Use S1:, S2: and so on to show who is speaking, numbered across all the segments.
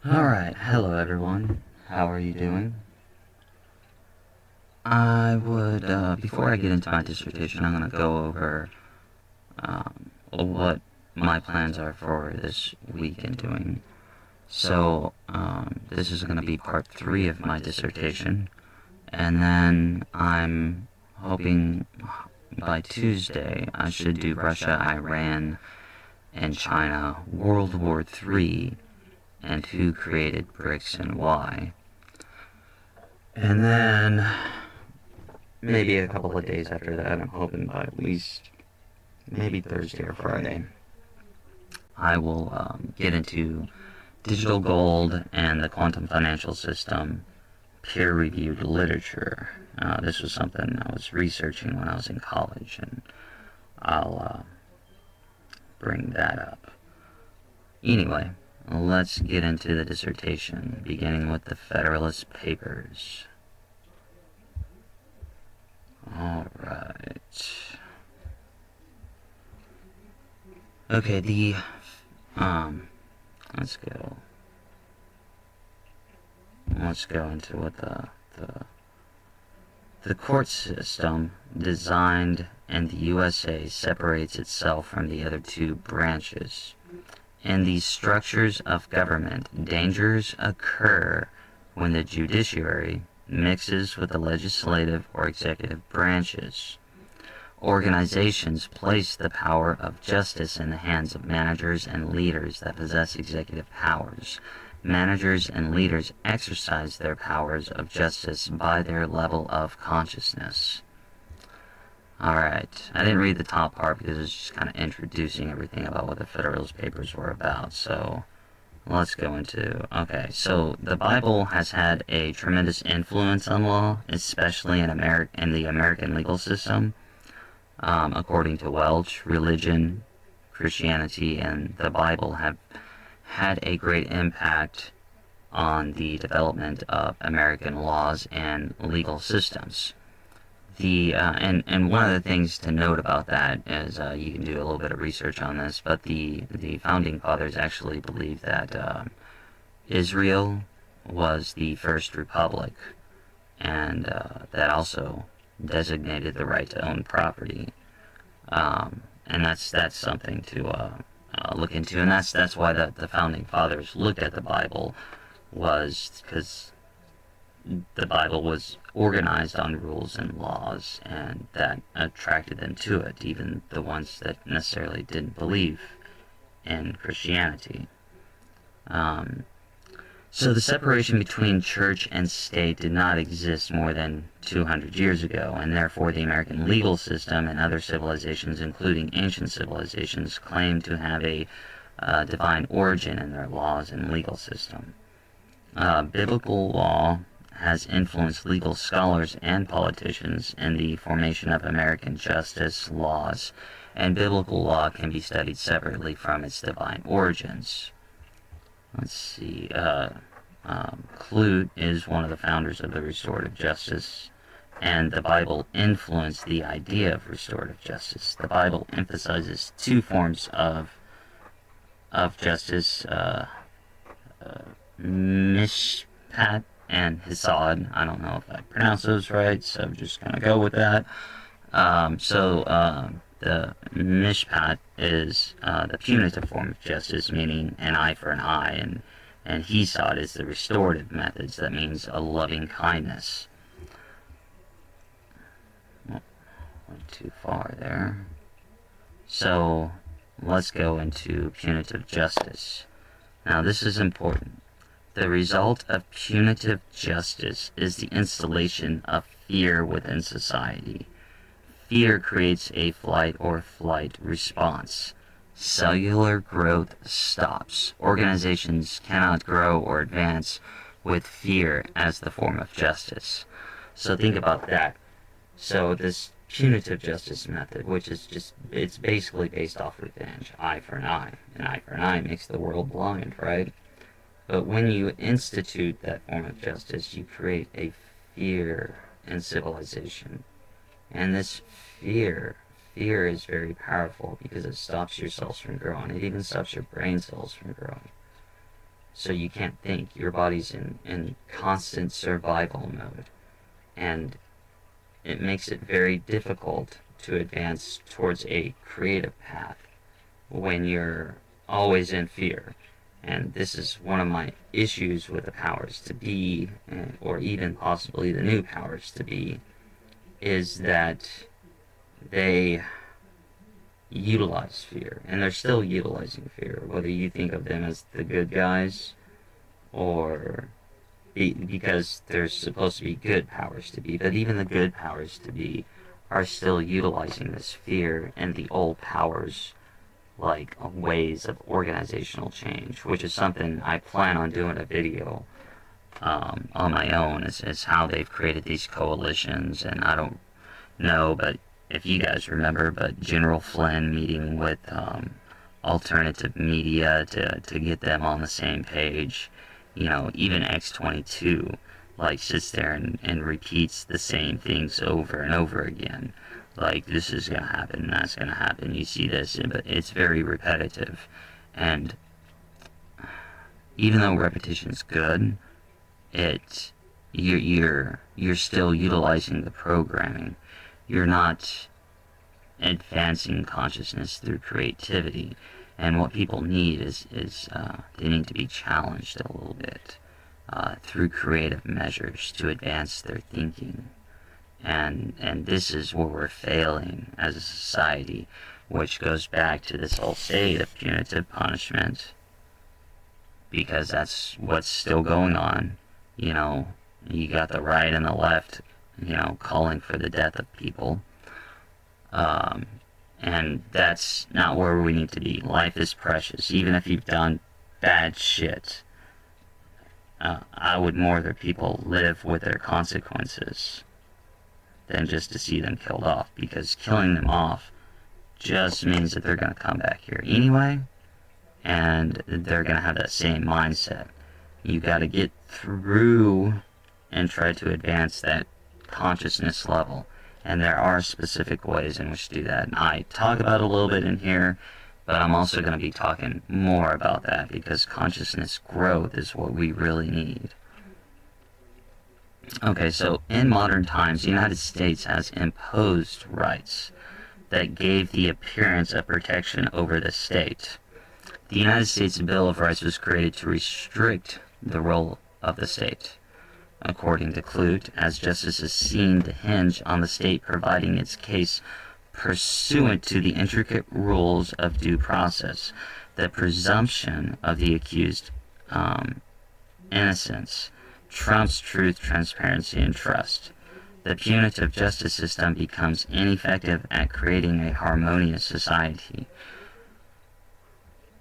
S1: Alright, hello everyone. How are you doing? Before I get into my dissertation, I'm going to go over what my plans are for this week and doing. This is going to be part 3 of my dissertation, and then I'm hoping by Tuesday I should do Russia, Iran, and China, World War III, and who created BRICS and why. And then maybe a couple of days after that, I'm hoping by at least maybe Thursday or Friday, I will get into digital gold and the quantum financial system peer-reviewed literature. This was something I was researching when I was in college, and I'll bring that up. Anyway, let's get into the dissertation, beginning with the Federalist Papers. Alright. Okay, um, let's go. Let's go into what the court system designed in the USA separates itself from the other two branches. In these structures of government, dangers occur when the judiciary mixes with the legislative or executive branches. Organizations place the power of justice in the hands of managers and leaders that possess executive powers. Managers and leaders exercise their powers of justice by their level of consciousness. Alright, I didn't read the top part because it's just kind of introducing everything about what the Federalist Papers were about, so let's go into... Okay, so the Bible has had a tremendous influence on law, especially in the American legal system. According to Welch, religion, Christianity, and the Bible have had a great impact on the development of American laws and legal systems. And one of the things to note about that is you can do a little bit of research on this, but the founding fathers actually believed that Israel was the first republic, and that also designated the right to own property. And that's something to look into, and that's why the founding fathers looked at the Bible, was because the Bible was organized on rules and laws, and that attracted them to it, even the ones that necessarily didn't believe in Christianity. So the separation between church and state did not exist more than 200 years ago, and therefore the American legal system and other civilizations, including ancient civilizations, claim to have a divine origin in their laws and legal system. Biblical law has influenced legal scholars and politicians in the formation of American justice laws, and biblical law can be studied separately from its divine origins. Let's see, Clute is one of the founders of the restorative justice, and the Bible influenced the idea of restorative justice. The Bible emphasizes two forms of justice, mishpat and hisad. I don't know if I pronounced those right, so I'm just going to go with that. The mishpat is the punitive form of justice, meaning an eye for an eye, and hisad is the restorative methods. That means a loving kindness. Oh, went too far there. So let's go into punitive justice. Now this is important. The result of punitive justice is the installation of fear within society. Fear creates a flight or flight response. Cellular growth stops. Organizations cannot grow or advance with fear as the form of justice. So think about that. So this punitive justice method, which is it's basically based off revenge. Eye for an eye. An eye for an eye makes the world blind, right? But when you institute that form of justice, you create a fear in civilization. And this fear is very powerful because it stops your cells from growing. It even stops your brain cells from growing. so you can't think. Your body's in constant survival mode, and it makes it very difficult to advance towards a creative path when you're always in fear. And this is one of my issues with the powers to be, or even possibly the new powers to be, is that they utilize fear, and they're still utilizing fear, whether you think of them as the good guys or because there's supposed to be good powers to be, but even the good powers to be are still utilizing this fear and the old powers like ways of organizational change, which is something I plan on doing a video on my own, is how they've created these coalitions. And I don't know, but if you guys remember, but General Flynn meeting with alternative media to get them on the same page. You know, even X-22 like sits there and repeats the same things over and over again. Like, this is gonna happen, that's gonna happen, you see this, but it's very repetitive. And even though repetition's good, it you're still utilizing the programming. You're not advancing consciousness through creativity. And what people need is they need to be challenged a little bit through creative measures to advance their thinking. And this is where we're failing as a society, which goes back to this whole state of punitive punishment, because that's what's still going on. You know, you got the right and the left, you know, calling for the death of people. And that's not where we need to be. Life is precious. Even if you've done bad shit, I would more that people live with their consequences than just to see them killed off, because killing them off just means that they're going to come back here anyway, and they're going to have that same mindset. You got to get through and try to advance that consciousness level. And there are specific ways in which to do that. And I talk about it a little bit in here, but I'm also going to be talking more about that, because consciousness growth is what we really need. Okay, so in modern times, the United States has imposed rights that gave the appearance of protection over the state. The United States Bill of Rights was created to restrict the role of the state. According to Clute, as justice is seen to hinge on the state providing its case pursuant to the intricate rules of due process, the presumption of the accused innocence trumps truth, transparency, and trust. The punitive justice system becomes ineffective at creating a harmonious society.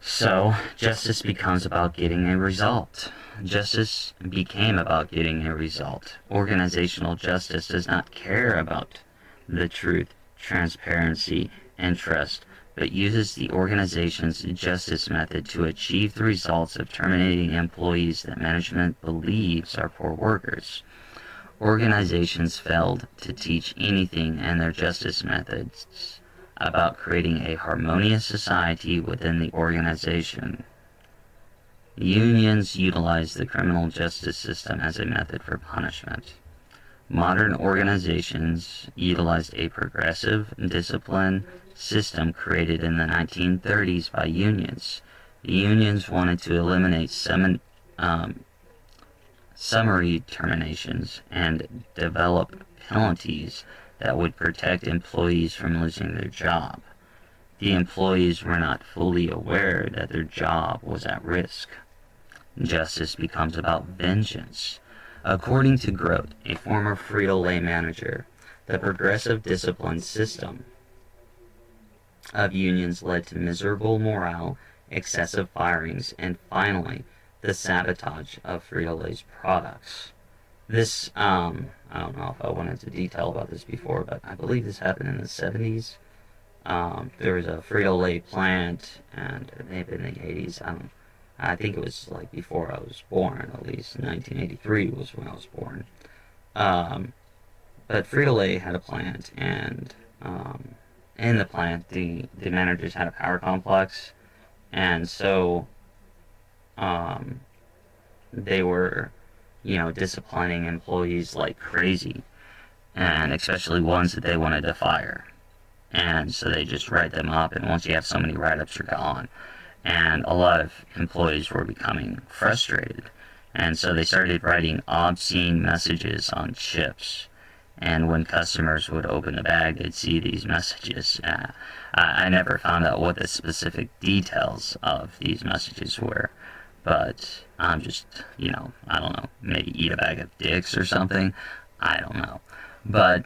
S1: So, justice becomes about getting a result. Justice became about getting a result. Organizational justice does not care about the truth, transparency, and trust, but uses the organization's justice method to achieve the results of terminating employees that management believes are poor workers. Organizations failed to teach anything in their justice methods about creating a harmonious society within the organization. Unions utilize the criminal justice system as a method for punishment. Modern organizations utilized a progressive discipline system created in the 1930s by unions. The unions wanted to eliminate summary terminations and develop penalties that would protect employees from losing their job. The employees were not fully aware that their job was at risk. Justice becomes about vengeance. According to Grote, a former Frito-Lay manager, the progressive discipline system of unions led to miserable morale, excessive firings, and finally, the sabotage of Frito-Lay's products. This, I don't know if I went into detail about this before, but I believe this happened in the 70s. There was a Frito-Lay plant, and maybe in the 80s, I think it was like before I was born, at least 1983 was when I was born. But Frito-Lay had a plant, and in the plant, the managers had a power complex, and so they were, disciplining employees like crazy, and especially ones that they wanted to fire. And so they just write them up, and once you have so many write-ups, you're gone. And a lot of employees were becoming frustrated, and so they started writing obscene messages on chips. And when customers would open the bag, they'd see these messages. I never found out what the specific details of these messages were, but I'm just, I don't know, maybe eat a bag of dicks or something. I don't know. But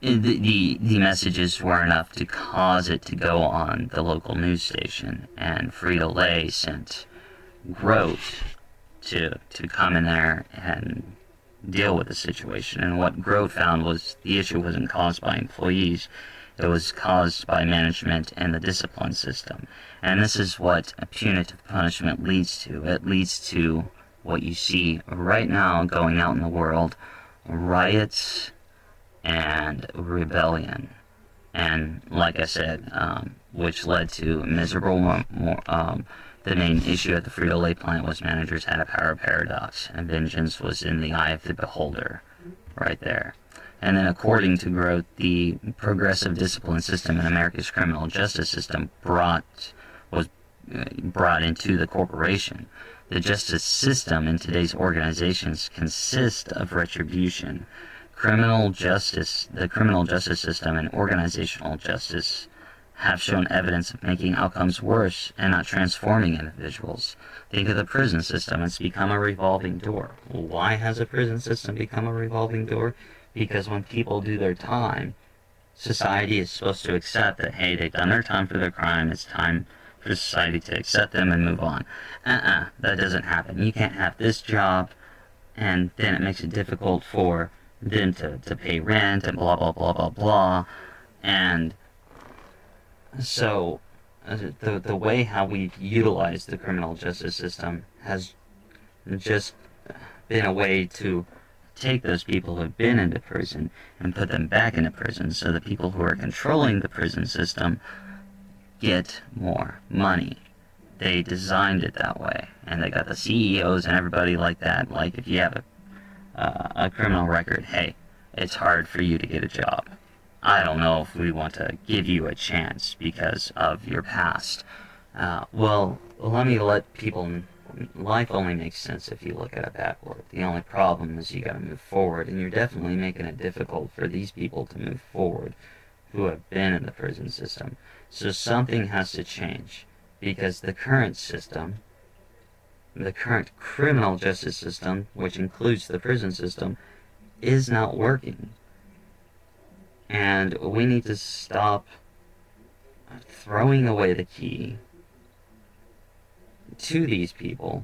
S1: the messages were enough to cause it to go on the local news station, and Frito-Lay sent Grote to come in there and deal with the situation. And what Grote found was the issue wasn't caused by employees, it was caused by management and the discipline system. And this is what a punitive punishment leads to. It leads to what you see right now going out in the world: riots and rebellion. And like I said, which led to miserable. The main issue at the Frito-Lay plant was managers had a power paradox, and vengeance was in the eye of the beholder, right there. And then, according to Grote, the progressive discipline system in America's criminal justice system was brought into the corporation. The justice system in today's organizations consists of retribution. The criminal justice system and organizational justice have shown evidence of making outcomes worse and not transforming individuals. Think of the prison system. It's become a revolving door. Why has a prison system become a revolving door? Because when people do their time, society is supposed to accept that, hey, they've done their time for their crime, it's time for society to accept them and move on. That doesn't happen. You can't have this job, and then it makes it difficult for them to pay rent and blah, blah, blah, blah, blah. And so the way how we've utilized the criminal justice system has just been a way to take those people who have been into prison and put them back into prison, so the people who are controlling the prison system get more money. They designed it that way, and they got the CEOs and everybody like that. Like, if you have a criminal record, hey, it's hard for you to get a job. I don't know if we want to give you a chance because of your past. Well, let me let people. Life only makes sense if you look at it backward. The only problem is you got to move forward, and you're definitely making it difficult for these people to move forward who have been in the prison system. So something has to change, because the current system, the current criminal justice system, which includes the prison system, is not working. And we need to stop throwing away the key to these people,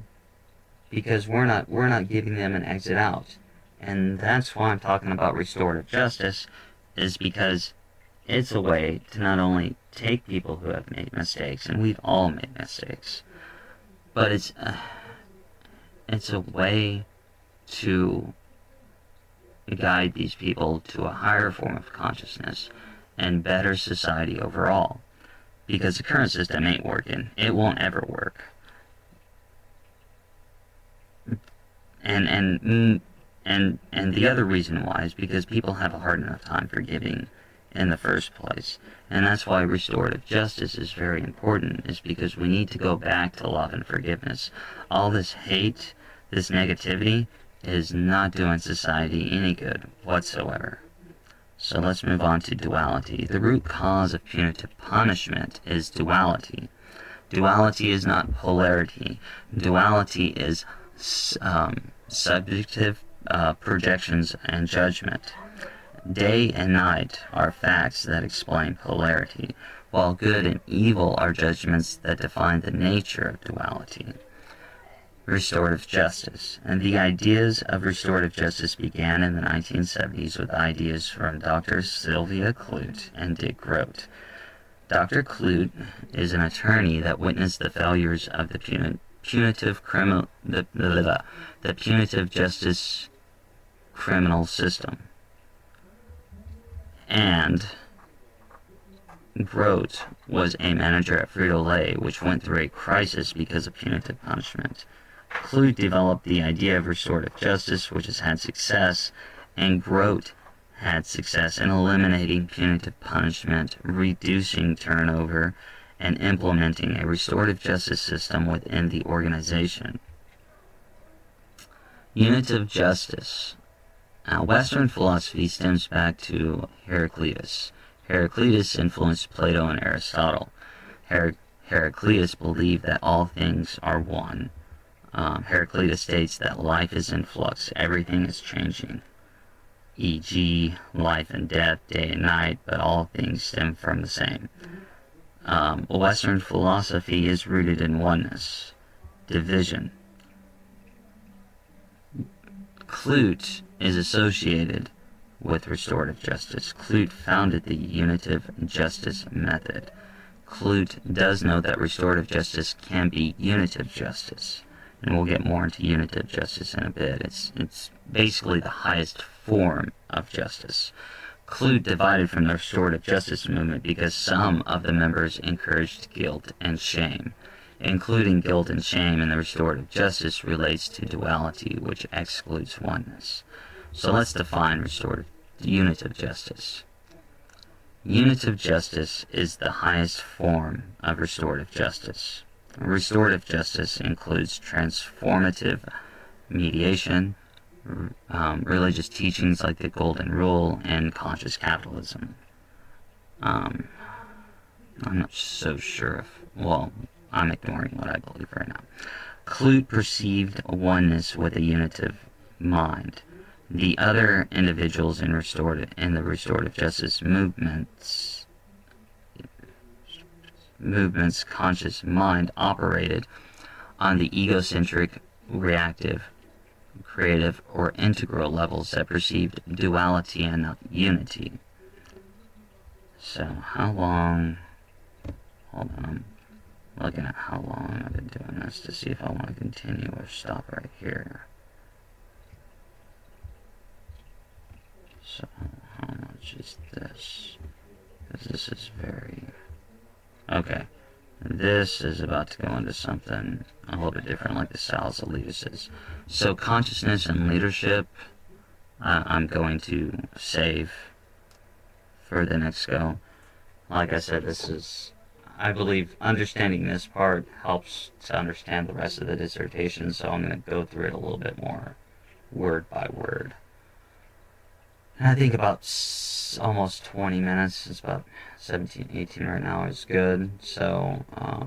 S1: because we're not giving them an exit out. And that's why I'm talking about restorative justice, is because it's a way to not only take people who have made mistakes, and we've all made mistakes, but it's a way to guide these people to a higher form of consciousness and better society overall. Because the current system ain't working. It won't ever work. And the other reason why is because people have a hard enough time forgiving in the first place. And that's why restorative justice is very important, is because we need to go back to love and forgiveness. All this hate, this negativity, is not doing society any good whatsoever. So let's move on to duality. The root cause of punitive punishment is duality. Duality is not polarity. Duality is subjective projections and judgment. Day and night are facts that explain polarity, while good and evil are judgments that define the nature of duality. Restorative justice. And the ideas of restorative justice began in the 1970s with ideas from Dr. Sylvia Clute and Dick Grote. Dr. Clute is an attorney that witnessed the failures of the punitive justice criminal system. And Grote was a manager at Frito-Lay, which went through a crisis because of punitive punishment. Clute developed the idea of restorative justice, which has had success, and Grote had success in eliminating punitive punishment, reducing turnover, and implementing a restorative justice system within the organization. Unitive justice. Western philosophy stems back to Heraclitus. Heraclitus influenced Plato and Aristotle. Heraclitus believed that all things are one. Heraclitus states that life is in flux, everything is changing, e.g., life and death, day and night, but all things stem from the same. Western philosophy is rooted in oneness, division. Clute is associated with restorative justice. Clute founded the unitive justice method. Clute does know that restorative justice can be unitive justice, and we'll get more into unitive justice in a bit. It's basically the highest form of justice. Clute divided from the restorative justice movement because some of the members encouraged guilt and shame. Including guilt and shame in the restorative justice relates to duality, which excludes oneness. So let's define unitive justice. Unitive justice is the highest form of restorative justice. Restorative justice includes transformative mediation, religious teachings like the Golden Rule, and conscious capitalism. I'm not so sure if, well, I'm ignoring what I believe right now. Clute perceived oneness with a unitive mind. The other individuals in the restorative justice movement's conscious mind operated on the egocentric, reactive, creative, or integral levels that perceived duality and not unity. So how long, hold on, I'm looking at how long I've been doing this to see if I want to continue or stop right here. So how much is this? Because this is very, okay. This is about to go into something a little bit different, like the Salus Elevus. So consciousness and leadership, I'm going to save for the next go. Like I said, I believe understanding this part helps to understand the rest of the dissertation, so I'm going to go through it a little bit more word by word. And I think about almost 20 minutes, it's about 17, 18 right now, is good. So,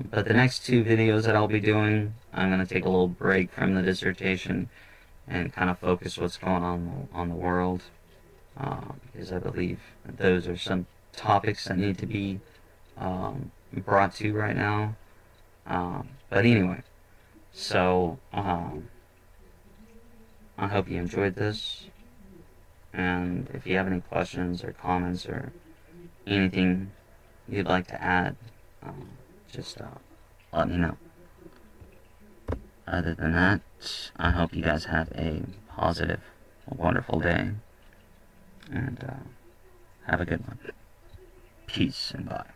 S1: but the next two videos that I'll be doing, I'm going to take a little break from the dissertation and kind of focus what's going on the world, because I believe those are some topics that need to be brought to right now. But anyway, so I hope you enjoyed this. And if you have any questions or comments or anything you'd like to add, just let me know. Other than that, I hope you guys have a positive, wonderful day, and have a good one. Peace and bye.